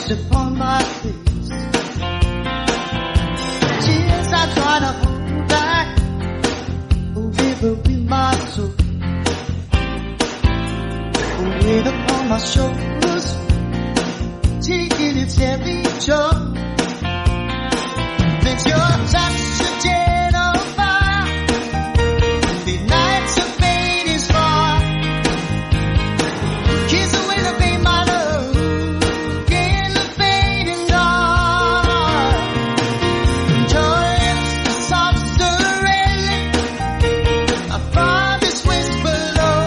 rest upon my face. Tears I try to hold back, oh, river be my soul. Weight upon my shoulders, taking its heavy toll. Makes your touch a dead on fire. The nights of pain is far. Kiss away the pain, my love. In the fading dawn. Joy is the soft surrender. I find this whisper low.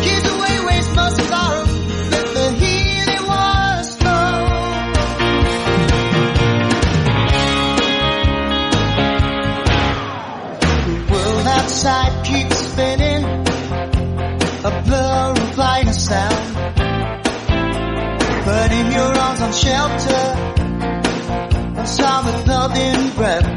Kiss away waste most sorrow. Let the healing waters flow. Outside keeps spinning, a blur of light and sound. But in your arms I'm sheltered, a solid loving breath.